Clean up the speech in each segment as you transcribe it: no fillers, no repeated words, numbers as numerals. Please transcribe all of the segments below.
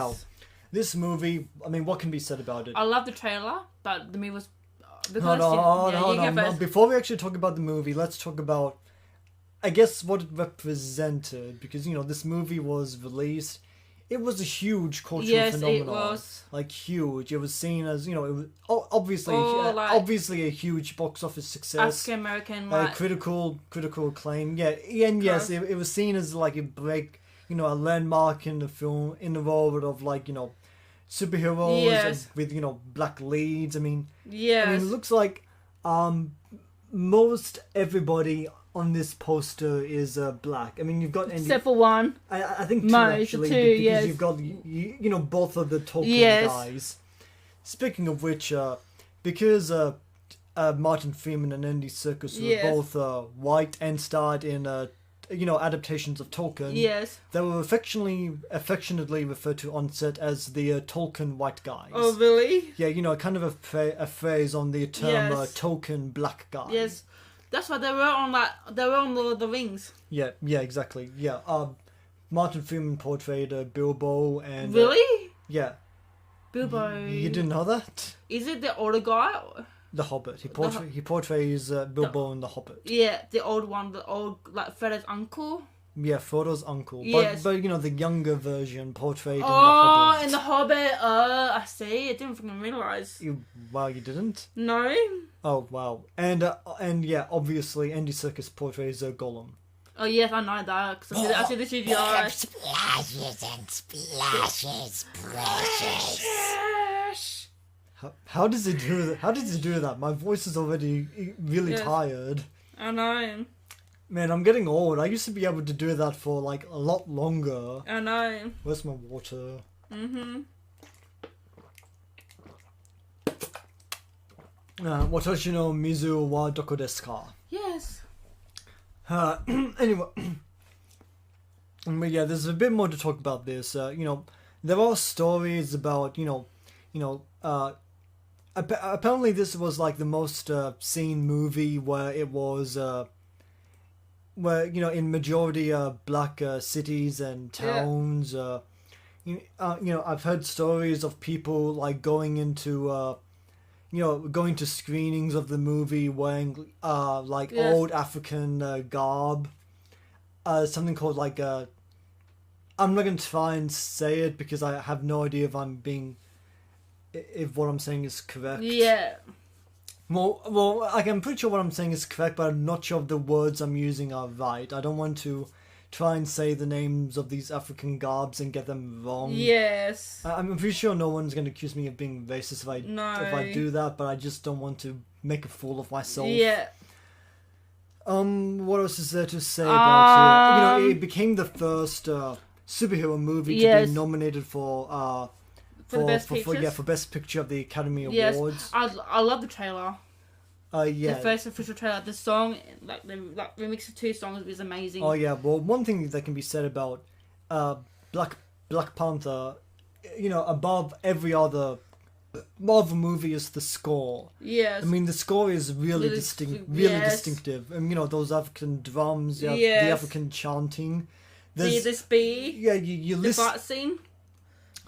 Now, this movie, I mean, what can be said about it? I love the trailer, but the movie was... No. Before we actually talk about the movie, let's talk about, I guess, what it represented. Because, this movie was released. It was a huge cultural phenomenon. Yes, it was. Like, huge. It was seen as, it was obviously a huge box office success. African-American, critical acclaim. Yeah, and yes, it was seen as, like, a a landmark in the film, in the world of, like, superheroes with, black leads. I mean, it looks like most everybody on this poster is black. I mean, you've got except for one. I think two actually, because you've got both of the Tolkien guys. Speaking of which, because Martin Freeman and Andy Serkis were both white and starred in adaptations of Tolkien. Yes. They were affectionately referred to on set as the Tolkien white guys. Oh, really? Yeah, kind of a phrase on the term Tolkien black guy. Yes. That's why they were on Lord of the Rings. Yeah, exactly. Yeah. Martin Freeman portrayed Bilbo and... Really? Yeah. Bilbo... You didn't know that? Is it the older guy? The Hobbit. He portrays Bilbo in The Hobbit. Yeah, the old one, Frodo's uncle. Yeah, Frodo's uncle. Yes. But the younger version portrayed in The Hobbit. Oh, in The Hobbit. I see. I didn't fucking realise. You didn't? No. Oh, wow. And yeah, obviously Andy Serkis portrays Gollum. Oh, yes, I know that. Cause I see the CGI. Splashes and splashes, precious. How does he do that? How does he do that? My voice is already really tired. I know. Man, I'm getting old. I used to be able to do that for like a lot longer. I know. Where's my water? Mm-hmm. 私の水はどこですか? Yes. Anyway, but yeah, there's a bit more to talk about this. There are stories about apparently this was like the most seen movie where it was where in majority black cities and towns. I've heard stories of people like going into going to screenings of the movie wearing old African garb, something called like I'm not going to try and say it because I have no idea if what I'm saying is correct. Yeah. Well, I'm pretty sure what I'm saying is correct, but I'm not sure if the words I'm using are right. I don't want to try and say the names of these African garbs and get them wrong. Yes. I'm pretty sure no one's going to accuse me of being racist if I do that, but I just don't want to make a fool of myself. Yeah. What else is there to say about it? It became the first superhero movie to be nominated for Best Picture of the Academy Awards. I love the trailer. The first official trailer. The song, the remix of two songs was amazing. Oh yeah, well, one thing that can be said about Black Panther, above every other Marvel movie is the score. Yes. I mean, the score is really distinctive. And those African drums, the African chanting. The speed. Yeah, you listen. The fight scene.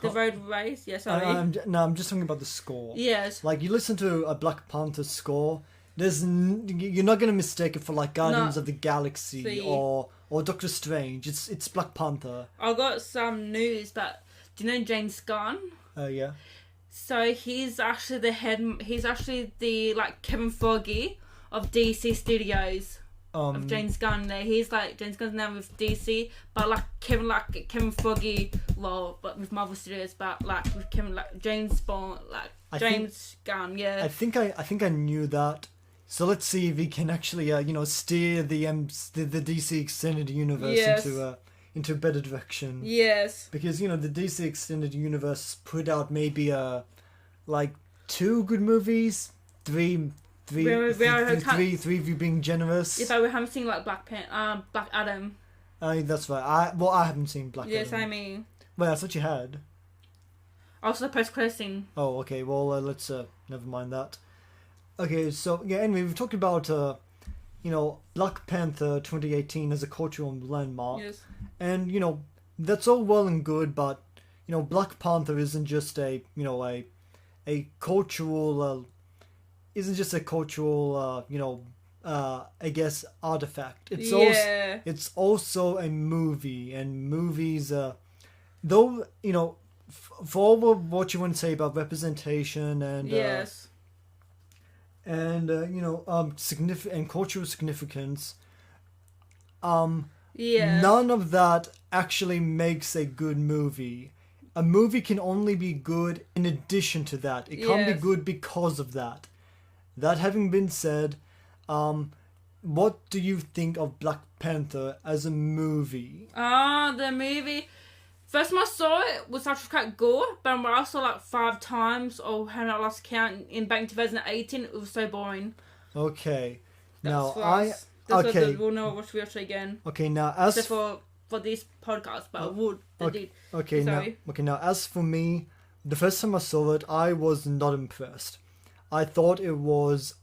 The road race, yes. I'm just talking about the score. Yes. Like, you listen to a Black Panther score, you're not going to mistake it for, like, Guardians of the Galaxy or Doctor Strange. It's Black Panther. I got some news, but do you know James Gunn? Yeah. So he's actually the Kevin Feige of DC Studios. Of James Gunn there. He's James Gunn's now with DC, but Kevin Feige, but with Marvel Studios, but with James Gunn, yeah. I think I knew that. So let's see if he can actually steer the DC extended universe into a better direction. Yes. Because the DC extended universe put out maybe 2 good movies, three of you being generous. If I haven't seen Black Adam. That's right. I haven't seen Black Adam. Yes, I mean. Well, I thought you had. Also the post-credit scene. Oh, okay. Well, let's never mind that. Okay, so yeah. Anyway, we've talked about Black Panther 2018 as a cultural landmark. Yes. And that's all well and good, but Black Panther isn't just a cultural isn't just a cultural I guess artifact. It's also a movie, and movies though for all what you want to say about representation and significant and cultural significance, none of that actually makes a good movie. A movie can only be good in addition to that. It can't be good because of that. That having been said, what do you think of Black Panther as a movie? The movie. First time I saw it was actually quite good, but when I saw 5 times, or how I lost count, back in 2018, it was so boring. Okay. We'll never watch it again. Okay, now as except for this podcast, but I would. Now as for me, the first time I saw it, I was not impressed. I thought it was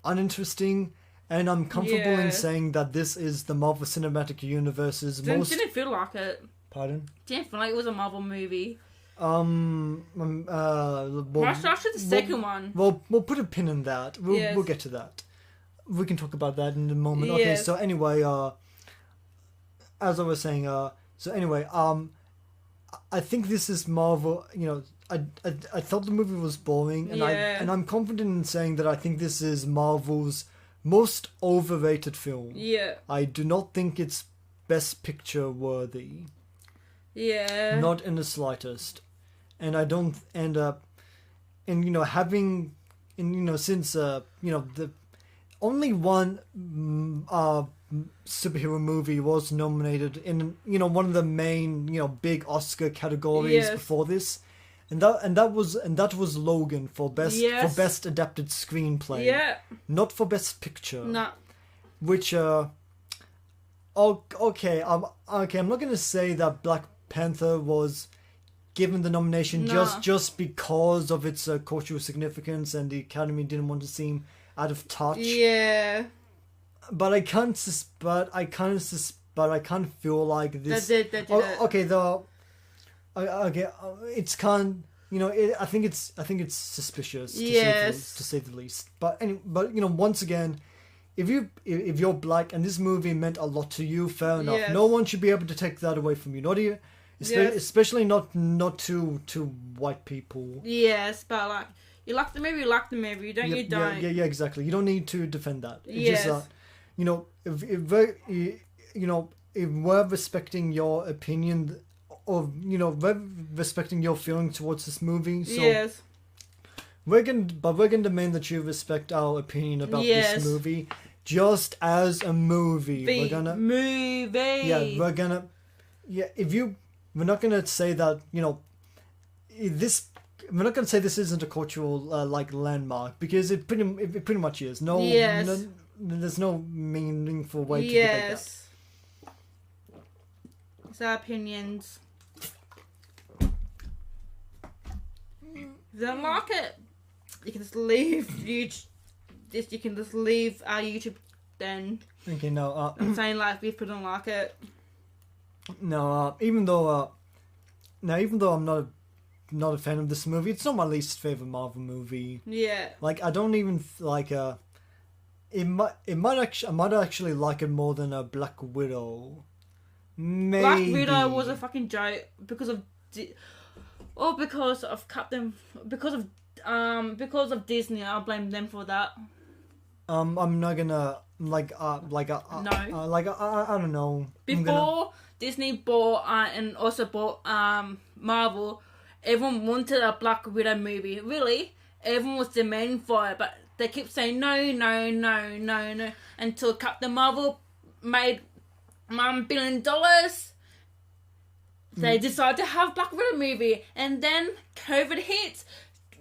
uninteresting, and I'm comfortable in saying that this is the Marvel Cinematic Universe's most... Didn't feel like it. Pardon? Didn't feel like it was a Marvel movie. Actually the second one. We'll put a pin in that. We'll get to that. We can talk about that in a moment. Yes. Okay, so anyway, as I was saying, I think this is Marvel. I thought the movie was boring, and I'm confident in saying that I think this is Marvel's most overrated film. Yeah. I do not think it's Best Picture worthy. Yeah. Not in the slightest. And I don't end up, since the only one superhero movie was nominated in one of the main big Oscar categories before this, and that was Logan for best adapted screenplay. Yeah. Not for Best Picture. No. Which I'm not gonna say that Black Panther was given the nomination just because of its cultural significance, and the Academy didn't want to seem out of touch. Yeah. But I can't feel like this. It's I think it's suspicious to say the least. But once again, if you're black and this movie meant a lot to you, fair enough. Yes. No one should be able to take that away from you. Not even, especially not to white people. Yes, but you like the movie, you like the movie. You don't. Yeah, exactly. You don't need to defend that. Yes. Just if we're respecting your opinion, or we're respecting your feeling towards this movie, so yes. We're gonna demand that you respect our opinion about this movie, just as a movie. We're not gonna say that this. We're not gonna say this isn't a cultural landmark, because it pretty much is. There's no meaningful way to debate that. It's our opinions. If you don't like it, you can just leave YouTube. You can just leave our YouTube then. Okay, no. I'm saying if people don't like it. No, even though I'm not a fan of this movie, it's not my least favorite Marvel movie. Yeah. I don't even I might actually like it more than a Black Widow. Maybe. Black Widow was a fucking joke because of Disney. I'll blame them for that. I'm not gonna no. I don't know. Before Disney bought and also bought Marvel, everyone wanted a Black Widow movie. Really, everyone was demanding for it, but they kept saying no, until Captain Marvel made $1 billion. They decided to have Black Widow movie, and then COVID hit,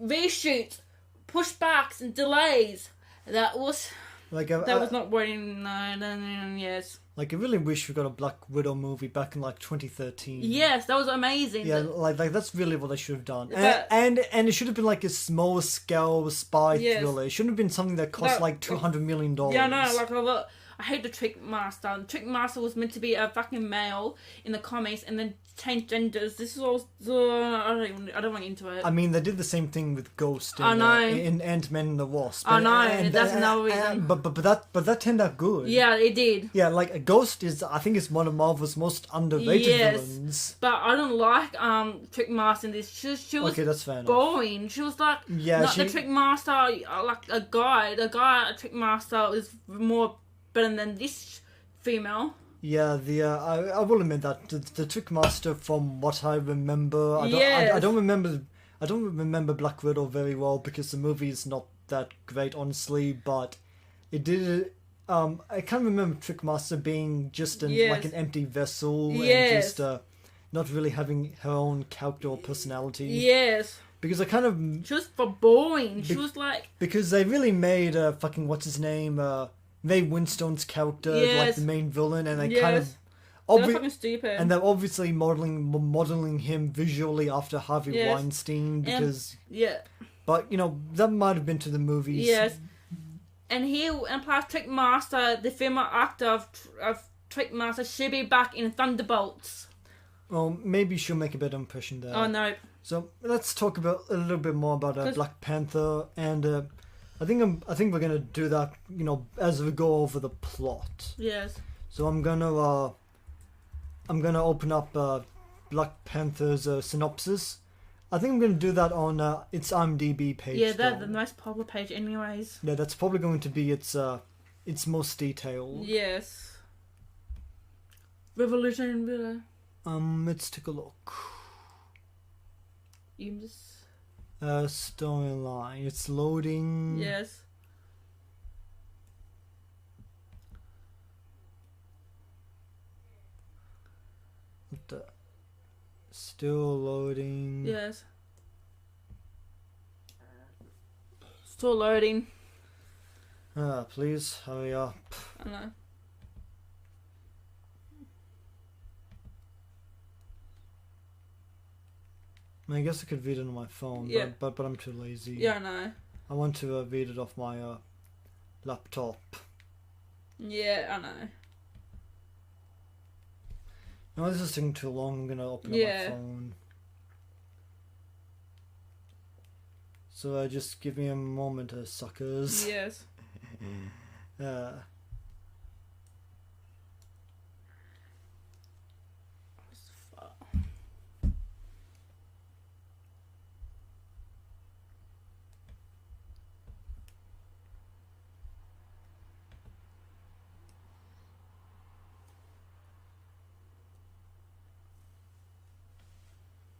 reshoots, pushbacks, and delays. That was not working 9 years. I really wish we got a Black Widow movie back in 2013. Yes, that was amazing. Yeah, that's really what they should have done. And it should have been a small scale spy thriller. It shouldn't have been something that cost $200 million. Yeah, no, I hate the Trick Master. Trick Master was meant to be a fucking male in the comics, and then change genders. This is all. I don't want into it. I mean, they did the same thing with Ghost in, I know. In Ant-Man and the Wasp. I know, that's another reason. But that turned out good. Yeah, it did. Yeah, like a Ghost I think is one of Marvel's most underrated villains. But I don't like Trick Master in this. She was okay, that's fair enough. boring. She was like the Trick Master, like a guy. The guy at Trick Master is more better than this female. Yeah, I will admit that the Trickmaster, from what I remember, I don't remember Black Widow very well because the movie is not that great, honestly. But it did. I can't remember Trickmaster being just like an empty vessel and just not really having her own character or personality. Yes. Because I kind of she was boring. She was like because they really made fucking what's his name. Ray Winstone's character like the main villain, and they kind of they're fucking stupid. And they're obviously modeling him visually after Harvey Weinstein because but that might have been to the movies. Yes, and plus Trickmaster, the female actor of Trickmaster, should be back in Thunderbolts. Well, maybe she'll make a better impression there. Oh no! So let's talk about a little bit more about Black Panther and. I think we're gonna do that, as we go over the plot. Yes. So I'm gonna open up Black Panther's synopsis. I think I'm gonna do that on its IMDb page. Yeah, that's the most popular page, anyways. Yeah, that's probably going to be its most detailed. Yes. Revolution. Let's take a look. You just. Storyline. It's loading. Yes. Still loading. Yes. Still loading. Please hurry up. I know. I guess I could read it on my phone, but I'm too lazy. Yeah, I know. I want to read it off my laptop. Yeah, I know. No, this is taking too long. I'm gonna open up my phone. So just give me a moment, suckers. Yes.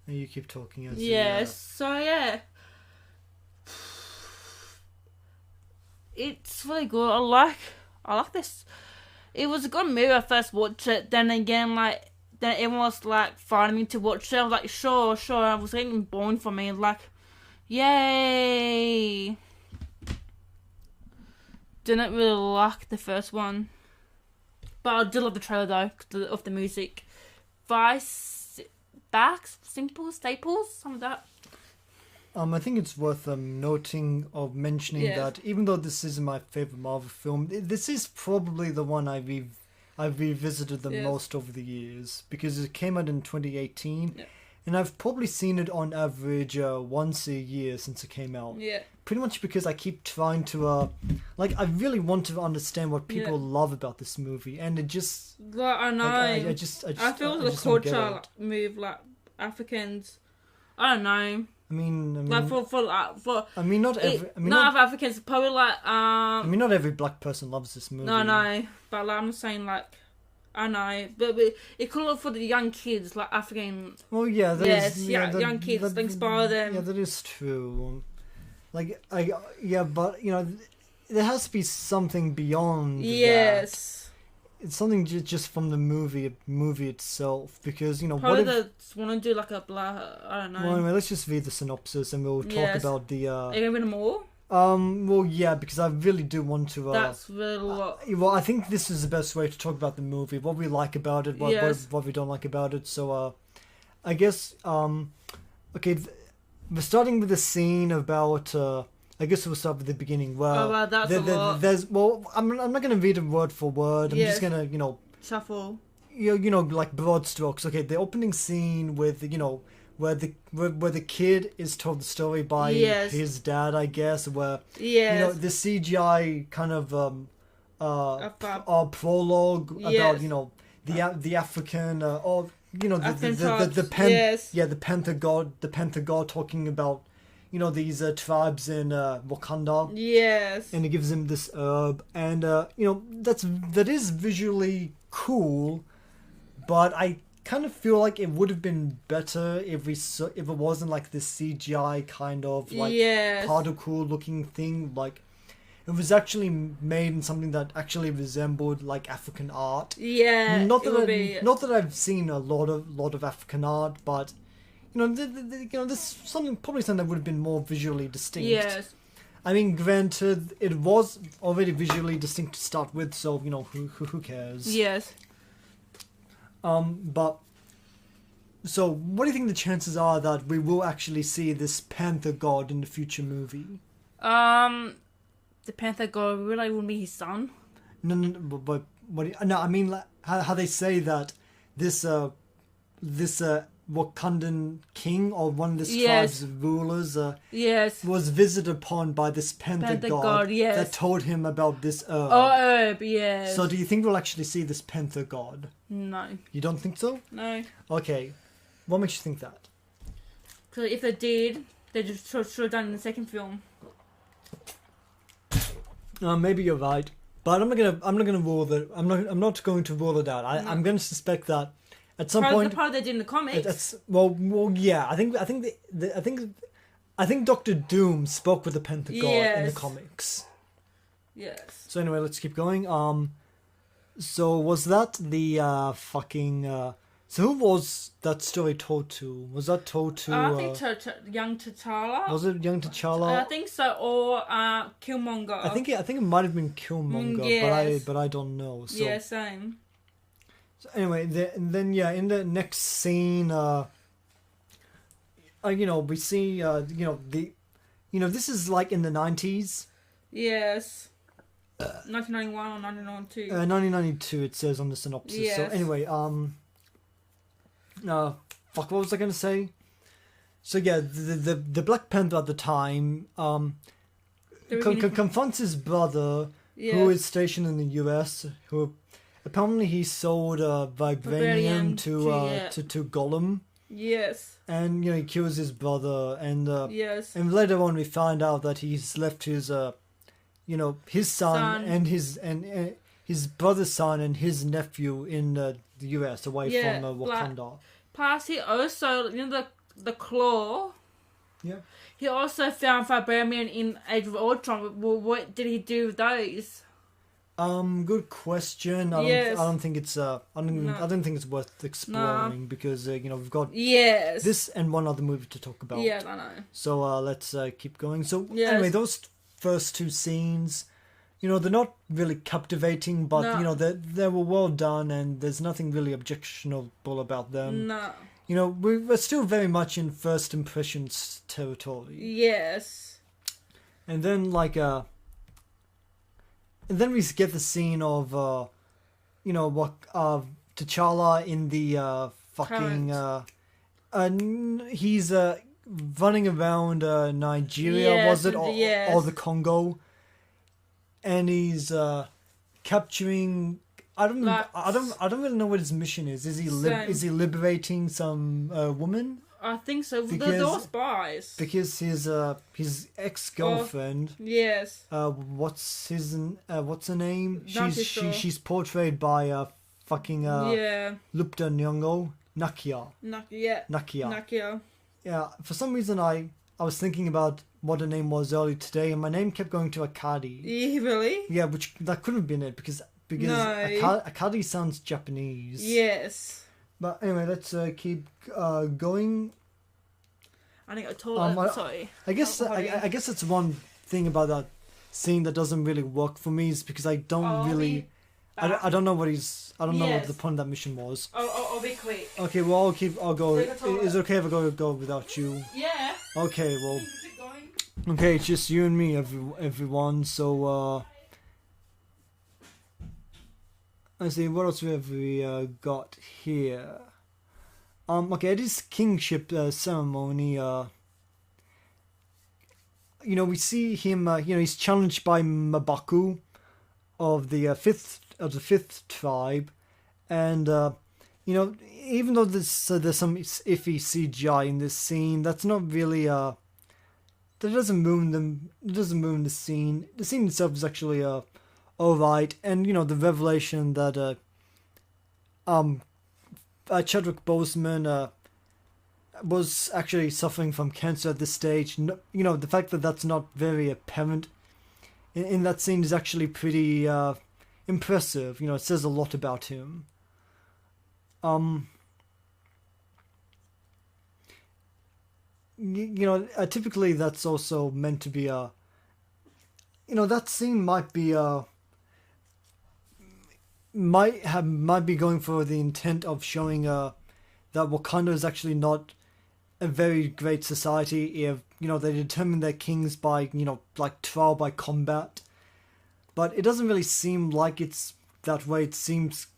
You keep talking as it's really good. I like this. It was a good movie I first watched it. Then again, then everyone was fighting me to watch it. I was like, sure. I was getting boring for me. Yay! Didn't really like the first one, but I did love the trailer though of the music. Simple Staples, some of that. I think it's worth mentioning that even though this isn't my favorite Marvel film, this is probably the one I've revisited the most over the years because it came out in 2018, and I've probably seen it on average once a year since it came out. Yeah. Pretty much because I keep trying to I really want to understand what people love about this movie, and it just I know. I feel the culture move Africans. I don't know. I mean, not Africans. Probably not every black person loves this movie. No, but I'm saying I know, but it could look for the young kids, African. Well, yeah, young kids, inspire them. Yeah, that is true. But there has to be something beyond that. It's something just from the movie itself, because probably they want to do a blah. I don't know. Well, anyway, let's just read the synopsis and we'll talk about the. Are you going to more? Well, yeah, because I really do want to. That's really what. Well, I think this is the best way to talk about the movie, what we like about it, what we don't like about it. So, I guess, okay, we're starting with the scene about. I guess we'll start with the beginning. Well, that's a lot. I'm not going to read it word for word. I'm just going to, shuffle. like broad strokes. Okay, the opening scene with where the kid is told the story by his dad, I guess, where the CGI kind of prologue about the African or the Panther god talking about these tribes in Wakanda. Yes. And he gives him this herb, and that is visually cool, but I kind of feel like it would have been better if it wasn't like this CGI kind of like particle looking thing. Like it was actually made in something that actually resembled like African art. Yeah. Not that I've seen a lot of African art, but this probably something that would have been more visually distinct. Yes. I mean, granted, it was already visually distinct to start with, so who cares? Yes. But so what do you think the chances are that we will actually see this Panther god in the future movie? The Panther god really wouldn't be his son. No, but I mean, like, how they say that this Wakandan king or one of this tribe's rulers was visited upon by this Panther god that told him about this herb. Oh, herb, yes. So do you think we'll actually see this Panther god? No. You don't think so? No. Okay. What makes you think that? Because if they did, they just should have done it in the second film. Maybe you're right, but I'm not gonna rule that. I'm not going to rule it out. I'm going to suspect that at some point. The part they did in the comics. Yeah. I think Doctor Doom spoke with the Panther god in the comics. Yes. So anyway, let's keep going. So was that the fucking? So who was that story told to? Was that told to? I think young T'Challa. Was it young T'Challa? I think so, or Killmonger. I think it might have been Killmonger, but I don't know. So. Yeah, same. So anyway, then in the next scene, we see this is like in the 90s. Yes. 1991 or 1992. 1992 it says on the synopsis. Yes. So anyway, what was I going to say? So yeah, the Black Panther at the time confronts his brother, who is stationed in the US, who apparently he sold vibranium to Gollum. Yes. And he kills his brother, and yes. And later on we find out that he's left his his son. and his brother's son and his nephew in the US away from Wakanda. Plus, he also, the claw. Yeah. He also found vibranium in Age of Ultron. Well, what did he do with those? Good question. I don't think it's I don't think it's worth exploring because we've got this and one other movie to talk about. Yeah, I know. So let's keep going. So anyway, those first two scenes, they're not really captivating, but they were well done, and there's nothing really objectionable about them. No. We're still very much in first impressions territory. Yes. And then and then we get the scene of T'Challa in the he's running around Nigeria, was it, or the Congo, and he's capturing. I don't really know what his mission is. Is he liberating some woman? I think so. They're all spies. Because his ex-girlfriend. Yes. What's her name? She's portrayed by Lupita Nyong'o. Nakia. Yeah. For some reason, I was thinking about what her name was earlier today, and my name kept going to Akadi. Yeah, really? Yeah, which that couldn't have been it because Akadi sounds Japanese. Yes. But anyway, let's keep going. I think I told sorry. I guess it's one thing about that scene that doesn't really work for me is because I don't really. I don't know what what the point of that mission was. I'll be quick. Okay, well I'll go. Is it okay if I go without you? Yeah. Okay, well. Okay, it's just you and me, everyone. So Let's see, what else have we got here? Okay, at his kingship ceremony, we see him. He's challenged by Mabaku of the fifth tribe, and even though there's some iffy CGI in this scene, that's not really that doesn't ruin them. It doesn't ruin the scene. The scene itself is actually alright, and the revelation that Chadwick Boseman was actually suffering from cancer at this stage. The fact that that's not very apparent in that scene is actually pretty impressive. It says a lot about him. Typically that's also meant to be that scene might be might be going for the intent of showing that Wakanda is actually not a very great society. If they determine their kings by like trial by combat, but it doesn't really seem like it's that way. It seems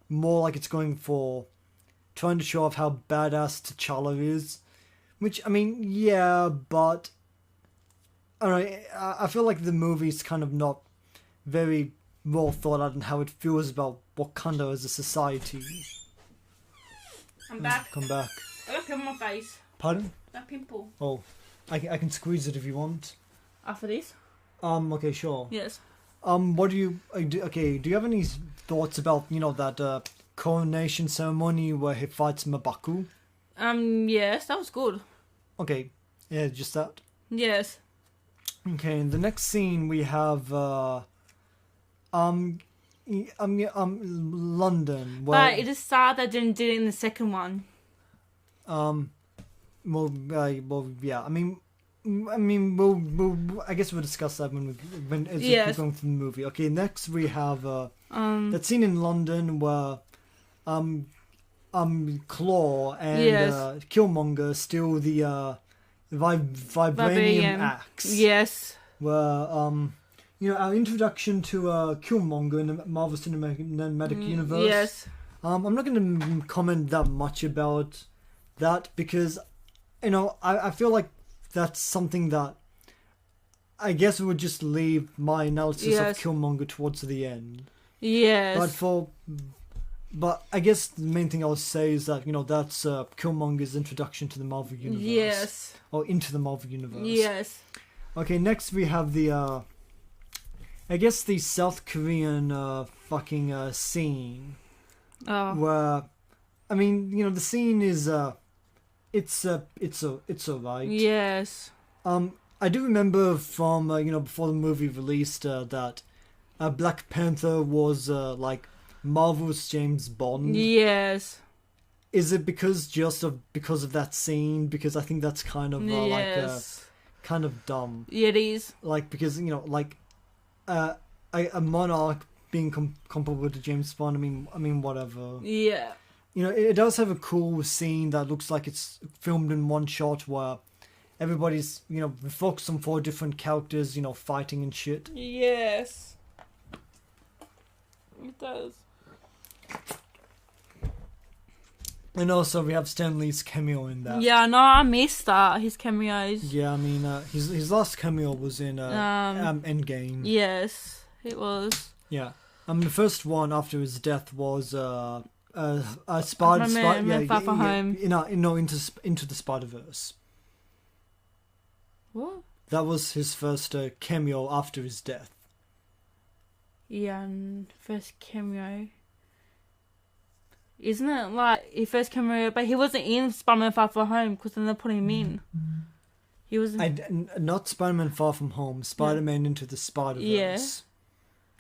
more like it's going for trying to show off how badass T'Challa is, which I mean, yeah, but I don't know. I feel like the movie's kind of not very well thought out and how it feels about Wakanda as a society. I'm back. Come back. I got a pimple on my face. Pardon? That pimple. Oh, I can squeeze it if you want. After this? Okay, sure. Yes. What do you... Okay, do you have any thoughts about, that coronation ceremony where he fights M'Baku? Yes, that was good. Okay, yeah, just that? Yes. Okay, in the next scene we have, London. Where, But it is sad that I didn't do it in the second one. Well, yeah. I mean, I guess we'll discuss that when as we keep going through the movie. Okay, next we have that scene in London where Claw and Killmonger steal the vibranium axe. Yes. Where our introduction to Killmonger in the Marvel Cinematic Universe. Yes. I'm not going to comment that much about that because, I feel like that's something that I guess we would just leave my analysis of Killmonger towards the end. Yes. But I guess the main thing I would say is that, that's Killmonger's introduction to the Marvel Universe. Yes. Or into the Marvel Universe. Yes. Okay, next we have the, I guess the South Korean fucking scene. Oh. Where, I mean, the scene is, it's alright. Yes. I do remember from, before the movie released, that Black Panther was, like, Marvel's James Bond. Yes. Is it because of that scene? Because I think that's kind of, kind of dumb. Yeah, it is. Like, because, a monarch being comparable to James Bond, I mean, whatever. Yeah. It does have a cool scene that looks like it's filmed in one shot where everybody's, focused on 4 different characters, fighting and shit. Yes. It does. And also we have Stan Lee's cameo in that. Yeah, no, I missed that, his cameos. Yeah, I mean, his last cameo was in Endgame. Yes, it was. Yeah. The first one after his death was Spider-Man Far From Home. Into the Spider-Verse. What? That was his first cameo after his death. Yeah, and first cameo. Isn't it like his first cameo? But he wasn't in Spider-Man Far From Home because then they put him in. He was not Spider-Man Far From Home. Spider-Man Into the Spider-Verse. Yeah.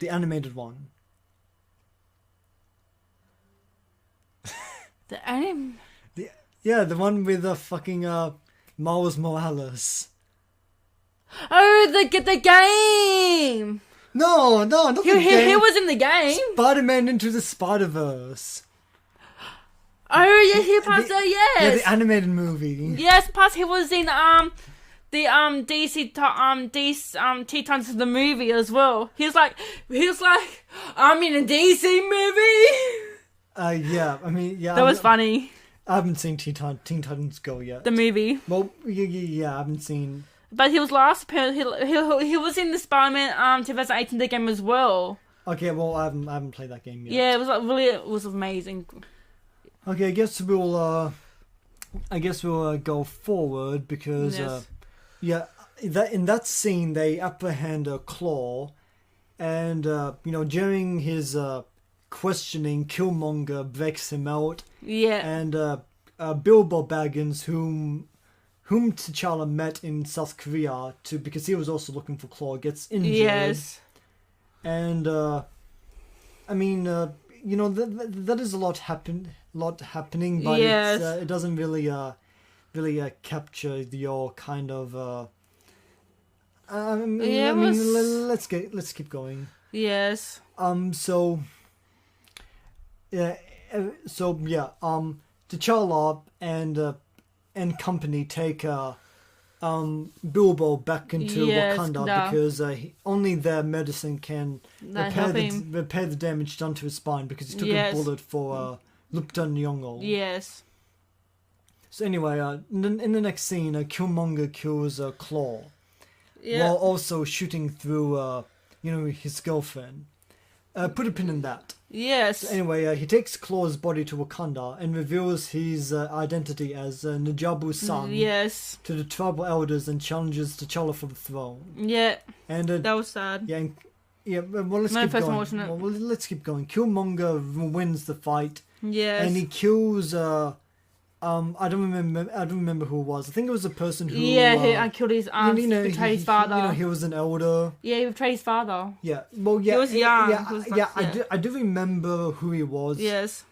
The animated one. The one with the fucking Miles Morales. Oh, the game! No, not the game. He was in the game. Spider-Man Into the Spider-Verse. Oh, yeah, he passed yes. Yeah, the animated movie. Yes, plus he was in the Teen Titans of the movie as well. He was like, I'm in a DC movie. Yeah, I mean, yeah. That was funny. I haven't seen Teen Titans Go yet. The movie. Well, yeah, I haven't seen. But he was last. He was in the Spider-Man 2018 the game as well. Okay, well, I haven't played that game yet. Yeah, it was amazing. Okay, I guess we'll go forward because in that scene they apprehend a Claw, and during his questioning, Killmonger breaks him out. Yeah. And Bilbo Baggins, whom T'Challa met in South Korea because he was also looking for Claw, gets injured. Yes. And I mean, that is a lot happening, but yes. it doesn't really capture your kind of. Let's keep going. Yes. T'Challa and company take Bilbo back into Wakanda because only their medicine can repair the damage done to his spine because he took a bullet for Lupton Nyong'o. Yes. So anyway, in the next scene, Killmonger kills Claw while also shooting through his girlfriend. Put a pin in that. Yes. So anyway, he takes Claw's body to Wakanda and reveals his identity as N'Jabu's son. Yes. To the tribal elders and challenges T'Challa for the throne. Yeah. And that was sad. Yeah. Well, let's keep going. Well, let's keep going. Killmonger wins the fight. Yes. And he kills. I don't remember who it was. I think it was a person who. Yeah, he killed his aunt. Betrayed his father. He was an elder. Yeah, he betrayed his father. Yeah, well, yeah. He was young. I do remember who he was. Yes.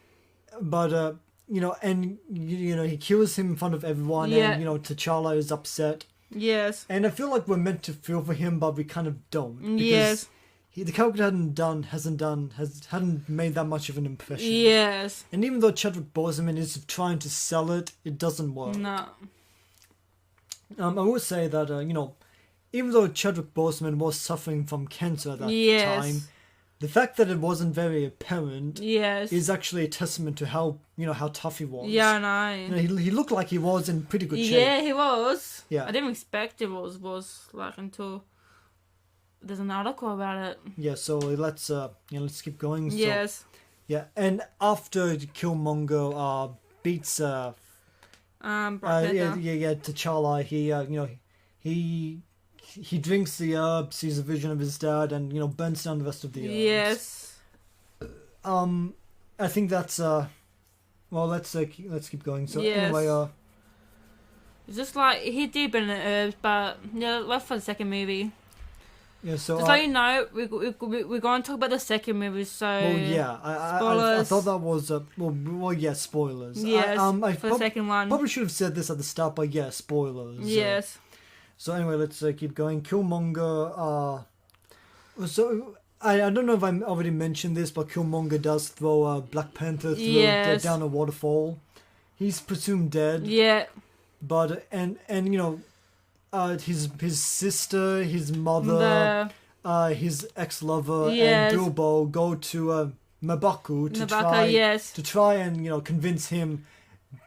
But he kills him in front of everyone, and T'Challa is upset. Yes. And I feel like we're meant to feel for him, but we kind of don't. Yes. The character hadn't made that much of an impression. Yes. And even though Chadwick Boseman is trying to sell it, it doesn't work. No. I would say that even though Chadwick Boseman was suffering from cancer at that time, the fact that it wasn't very apparent is actually a testament to how tough he was. Yeah, I know. He looked like he was in pretty good shape. Yeah, he was. Yeah. I didn't expect it was like until there's an article about it. Yeah, so let's keep going. Yes. Yeah, and after Killmonger beats T'Challa, he drinks the herb, sees a vision of his dad, and burns down the rest of the herbs. Yes. I think that's let's keep going. So anyway, it's just like he did burn the herbs, but left for the second movie. Yeah, so just so you know, we're going to talk about the second movie. So I thought that was spoilers. Yes, for the second one. Probably should have said this at the start, but spoilers. Yes. So anyway, let's keep going. Killmonger. So I don't know if I already mentioned this, but Killmonger does throw Black Panther down a waterfall. He's presumed dead. Yeah. But his sister, his mother, his ex-lover, and Bilbo go to M'Baku to try and convince him,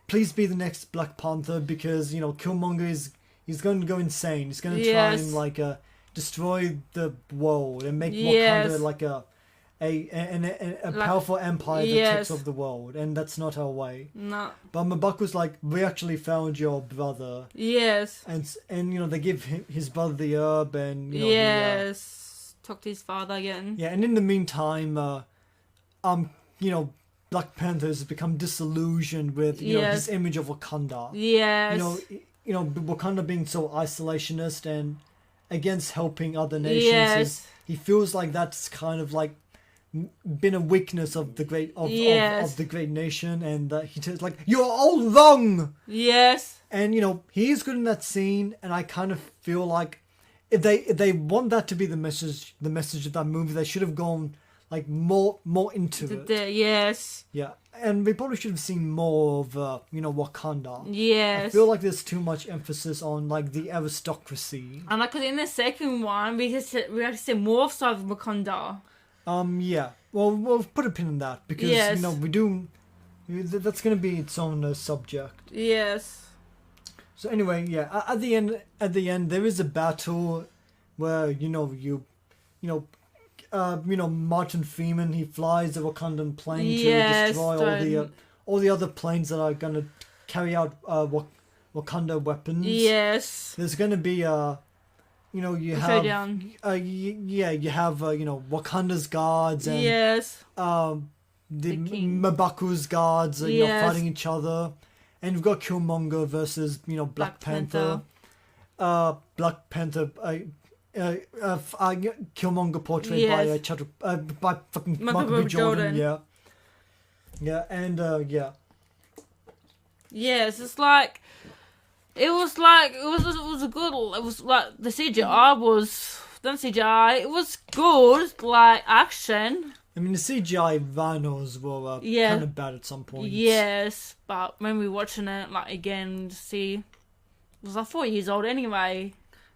please be the next Black Panther, because Killmonger he's going to go insane. He's going to try and destroy the world and make Wakanda like a powerful empire that takes over the world, and that's not our way. No. But M'Baku's like, we actually found your brother. Yes. And they give his brother the herb, and talk to his father again. Yeah, and in the meantime, Black Panther has become disillusioned with his image of Wakanda. Yes. Wakanda being so isolationist and against helping other nations. Yes. He feels like that's kind of like been a weakness of the great of the great nation, and that he says like, you're all wrong. Yes. And he is good in that scene, and I kind of feel like if they want that to be the message of that movie, they should have gone like more into it. Yes. Yeah. and we probably should have seen more of, Wakanda. Yes. I feel like there's too much emphasis on, like, the aristocracy. And, like, 'cause in the second one, we actually see more side of Wakanda. Yeah. Well, we'll put a pin in that, because, Yes. that's going to be its own subject. Yes. So anyway, yeah, at the end, there is a battle where, Martin Freeman, he flies a Wakandan plane to destroy all the other planes that are going to carry out Wakanda weapons. Yes. There's going to be you have Wakanda's guards and the M'Baku's guards fighting each other, and you've got Killmonger versus Black Panther. Black Panther. Killmonger portrayed by fucking Michael B. Jordan. Yeah, and Yes, it's like it was like it was a good. It was like the CGI was it was good, like action. I mean, the CGI rhinos were kind of bad at some point. Yes, but when we were watching it, like again, it was like 4 years old anyway.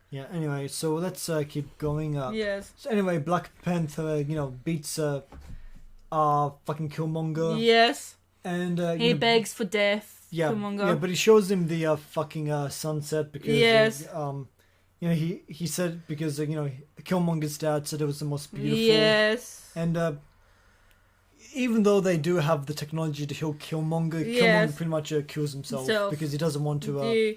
Yeah, anyway, so let's keep going. Yes. So anyway, Black Panther, beats fucking Killmonger. Yes. And he begs for death. Yeah, Killmonger. Yeah, but he shows him the fucking sunset because he said because Killmonger's dad said it was the most beautiful. Yes. And even though they do have the technology to kill Killmonger, Killmonger pretty much kills himself because he doesn't want to.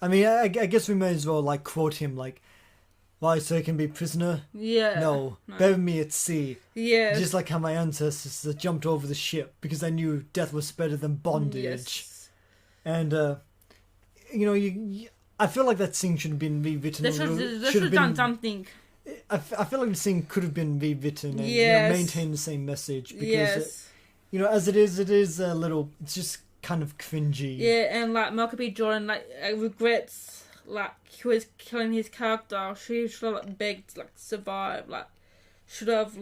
I mean, I guess we may as well like quote him like, "Why, so he can be prisoner? Yeah. No, bury me at sea. Yes. Just like how my ancestors jumped over the ship because they knew death was better than bondage." Yes. And I feel like that scene should have been rewritten. They should have done something. I feel like the scene could have been rewritten and maintain the same message because as it is a little. It's just kind of cringy. Yeah, and like Michael B. Jordan regrets like he was killing his character. She should have begged to survive. Should have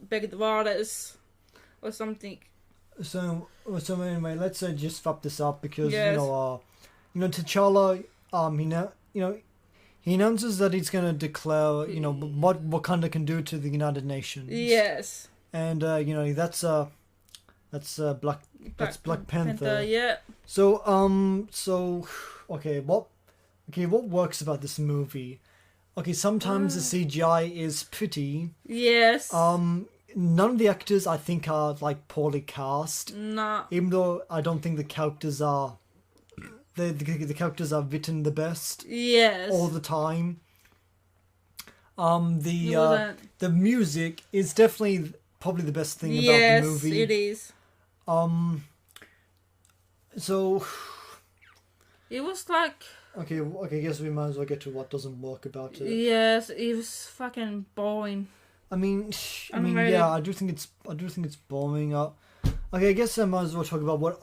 begged the writers or something. So anyway, let's just wrap this up because T'Challa he announces that he's going to declare what Wakanda can do to the United Nations. Yes. And that's Black Panther. Yeah. So what works about this movie? Okay, sometimes the CGI is pretty. Yes. None of the actors I think are poorly cast. Nah. Even though I don't think the characters are the characters are written the best. Yes. All the time. The music is definitely probably the best thing about the movie. Yes, it is. So it was like okay, I guess we might as well get to what doesn't work about it. Yes, it was fucking boring. I mean, yeah, I do think it's boring. Okay, I guess I might as well talk about one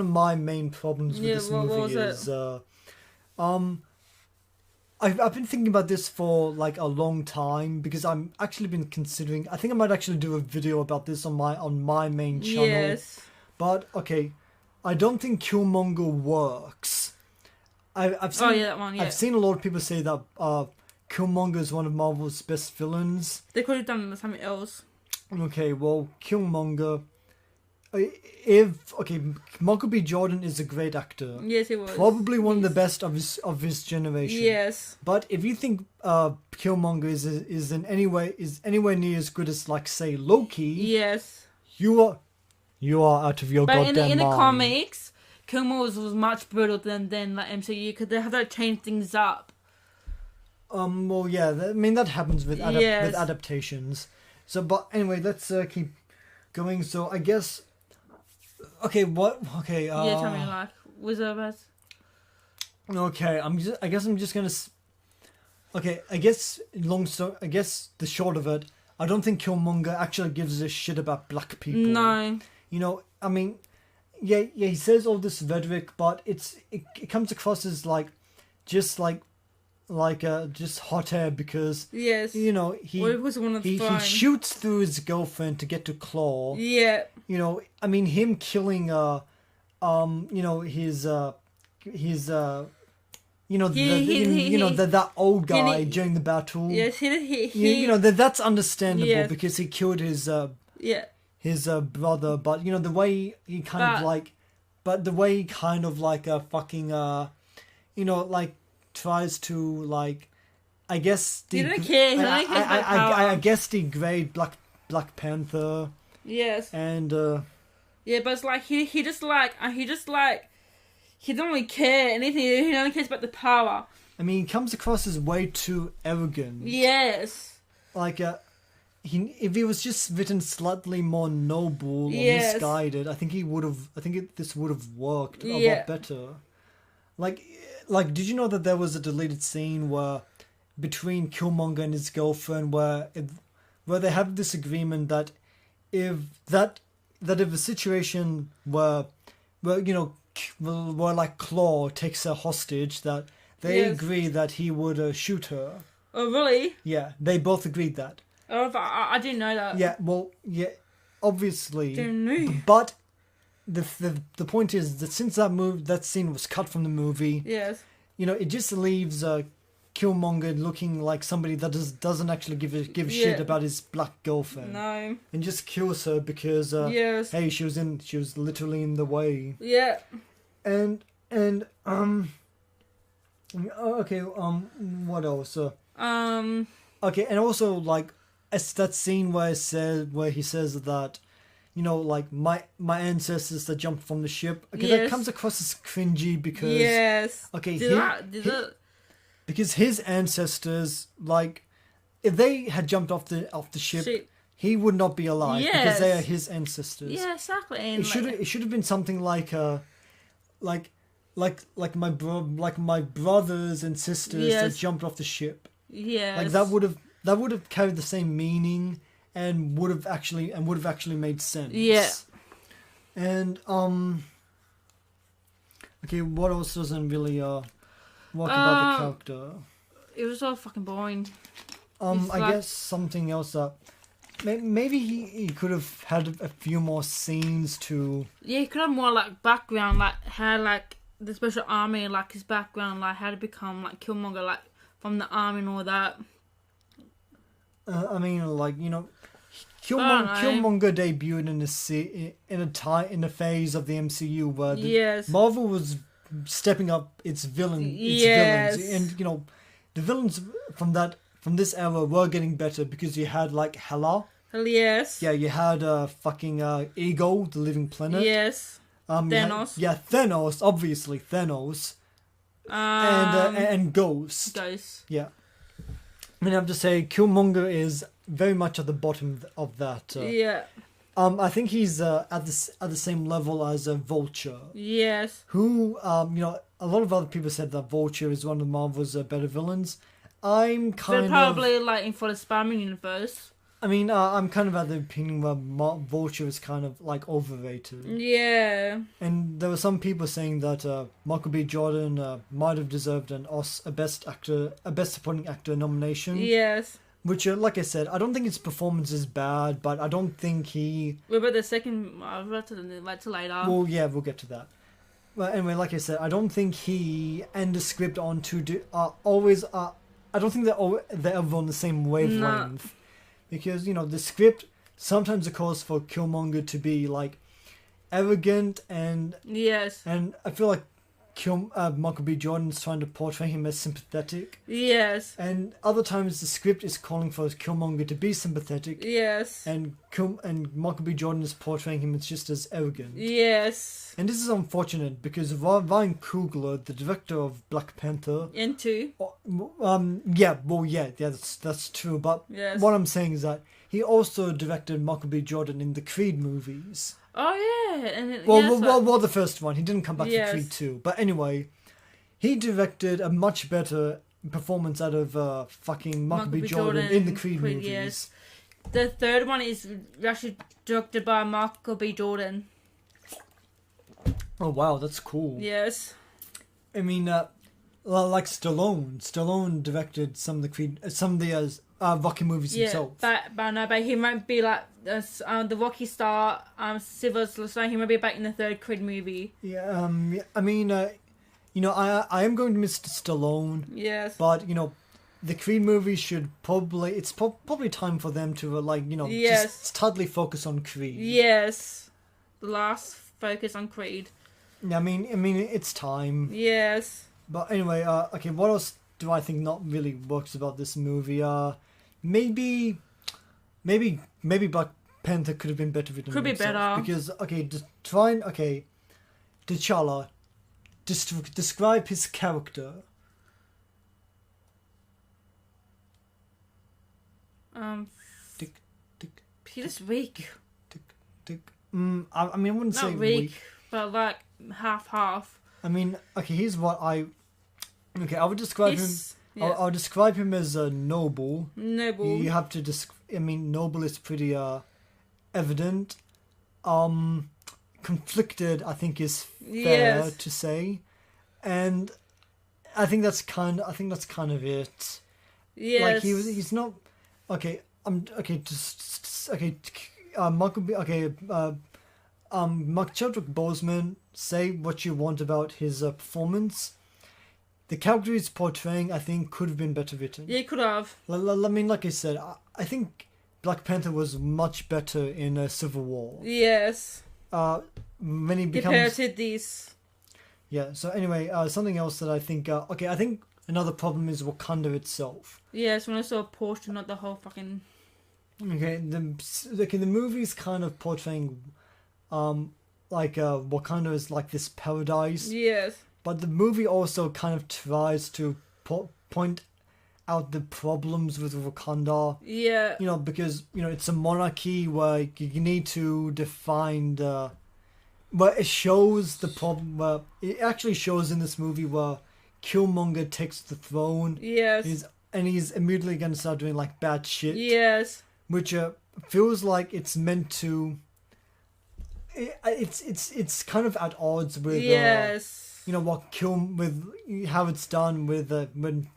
of my main problems with this movie is I've been thinking about this for a long time because I'm actually been considering. I think I might actually do a video about this on my main channel. Yes. But okay, I don't think Killmonger works. I've seen that one. Yeah. I've seen a lot of people say that Killmonger is one of Marvel's best villains. They could have done something else. Okay, well, Killmonger. Michael B. Jordan is a great actor. Yes, he was. Probably one of the best of his generation. Yes. But if you think Killmonger is anywhere near as good as say Loki, yes, you are out of your goddamn mind. But in the comics, Killmonger was much brutal than MCU because they have to change things up. Well, yeah. I mean that happens with with adaptations. So, but anyway, let's keep going. So I guess. Okay, what? Okay. Yeah, tell me Wizard of Oz. Okay, I guess I'm just gonna. Okay, I guess the short of it, I don't think Killmonger actually gives a shit about black people. No. I mean, yeah, he says all this rhetoric, but it comes across as just hot air because Yes. you know he Well, it was one of the he phone. shoots through his girlfriend to get to Claw. Yeah. You know, I mean him killing his that old guy during the battle. Yes, That's understandable Yes. because he killed his yeah. brother, but the way he tries to I guess He didn't care. He only cares about power. I guess degrade Black Panther Yes. and Yeah, but it's like he just he don't really care anything. He only cares about the power. I mean he comes across as way too arrogant. Yes. If he was just written slightly more noble or misguided, I think this would have worked a lot better. Did you know that there was a deleted scene where between Killmonger and his girlfriend where they have this agreement that if a situation where Claw takes her hostage, that they agree that he would shoot her. Oh really? Yeah, they both agreed that. Oh, I didn't know that. Yeah, well, yeah, obviously. Didn't know. But the point is that since that scene was cut from the movie, yes, it just leaves Killmonger looking like somebody that doesn't actually give a shit about his black girlfriend. No. And just kills her because hey, she was literally in the way. Yeah. And okay, what else? Okay, and also it's that scene where he says that, my ancestors that jumped from the ship. Okay, that comes across as cringy because because his ancestors, if they had jumped off the ship, he would not be alive because they are his ancestors. Yeah, exactly. And it should have been something like my brothers and sisters that jumped off the ship. Yeah. That would have carried the same meaning and would have actually made sense. Yeah. And okay, what else doesn't really work about the character? It was so fucking boring. I guess something else that maybe he could have had a few more scenes to. Yeah, he could have more background, how the special army, his background, how to become Killmonger, from the army and all that. I mean, Killmonger debuted in a phase of the MCU where Marvel was stepping up its villains, and the villains from this era were getting better because you had Hela. Yes. Yeah, you had fucking Ego, the Living Planet. Yes. Thanos. Thanos, obviously Thanos. And Ghost. Ghost. Yeah. I mean, I have to say, Killmonger is very much at the bottom of that. Yeah. I think he's at the same level as Vulture. Yes. Who, a lot of other people said that Vulture is one of Marvel's better villains. I'm kind They're probably in for the Spider-Man universe. I mean, I'm kind of at the opinion where Vulture is kind of overrated. Yeah. And there were some people saying that Michael B. Jordan might have deserved a best supporting actor nomination. Yes. Which, like I said, I don't think his performance is bad, but I don't think he. What about the second? I'll wait till later. Well, yeah, we'll get to that. But anyway, like I said, I don't think he and the script I don't think they're ever on the same wavelength. No. Because, the script, sometimes it calls for Killmonger to be, arrogant and... Yes. And I feel like Michael B. Jordan's trying to portray him as sympathetic. Yes. And other times the script is calling for Killmonger to be sympathetic. Yes. And Michael B. Jordan is portraying him as just as arrogant. Yes. And this is unfortunate because Ryan Coogler, the director of Black Panther... Into? That's true. But what I'm saying is that he also directed Michael B. Jordan in the Creed movies. Oh, yeah. And the first one. He didn't come back for Creed 2. But anyway, he directed a much better performance out of fucking Michael B. Jordan in the Creed movies. Yes. The third one is actually directed by Michael B. Jordan. Oh, wow. That's cool. Yes. I mean, Well, like Stallone. Stallone directed some of the Rocky movies himself. But he might be like the Rocky star, Sylvester Stallone. He might be back in the third Creed movie. Yeah. I mean, I am going to miss Stallone. Yes. But the Creed movies should probably. It's probably time for them to just totally focus on Creed. Yes. The last focus on Creed. I mean, it's time. Yes. But anyway, okay, what else do I think not really works about this movie? Maybe Black Panther could have been better written. Could be better. Because, T'Challa, describe his character. He's just weak. I mean, I wouldn't say Not weak, but like half. I mean, okay, here's what I would describe him. Yeah. I'll describe him as noble. Noble. You have to noble is pretty evident. Conflicted, I think, is fair to say, and I think that's kind of it. Yes. Like he's not okay. Mark Chadwick Boseman, say what you want about his performance. The character he's portraying, I think, could have been better written. Yeah, could have. I mean, like I said, I think Black Panther was much better in Civil War. Yes. When he becomes... Compared to this. Yeah, so anyway, something else that I think... I think another problem is Wakanda itself. Yes, when I saw a portion, not the whole fucking... Okay, the movie's kind of portraying... Wakanda is like this paradise. Yes. But the movie also kind of tries to point out the problems with Wakanda. Yeah. Because, it's a monarchy where you need to define where it shows the problem, where it actually shows in this movie where Killmonger takes the throne. Yes. He's immediately going to start doing, like, bad shit. Yes. Which feels like it's meant to... It's kind of at odds with... Yes. with how it's done with when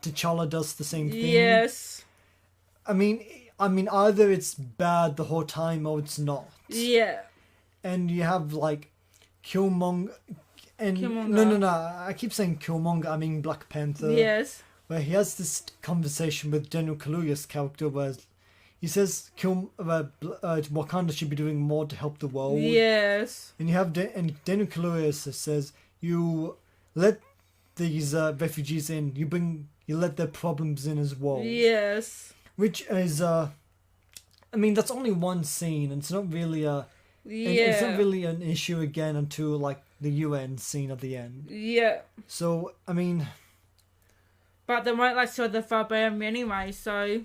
T'Challa does the same thing. Yes. I mean, either it's bad the whole time or it's not. Yeah. And you have like Killmonger and Killmonger. No. I keep saying Killmonger. I mean Black Panther. Yes. Where he has this conversation with Daniel Kaluuya's character, where he says Wakanda should be doing more to help the world. Yes. And you have and Daniel Kaluuya says, you let these refugees in. You let their problems in as well. Yes. Which is that's only one scene, and it's not really it's not really an issue again until like the UN scene at the end. Yeah. So I mean, but they might show the Vibranium anyway, so.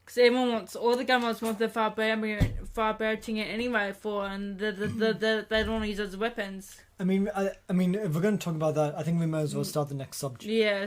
Because everyone all the gunners want the vibrating it anyway and they don't want to use it as weapons. I mean, if we're going to talk about that, I think we might as well start the next subject. Yeah.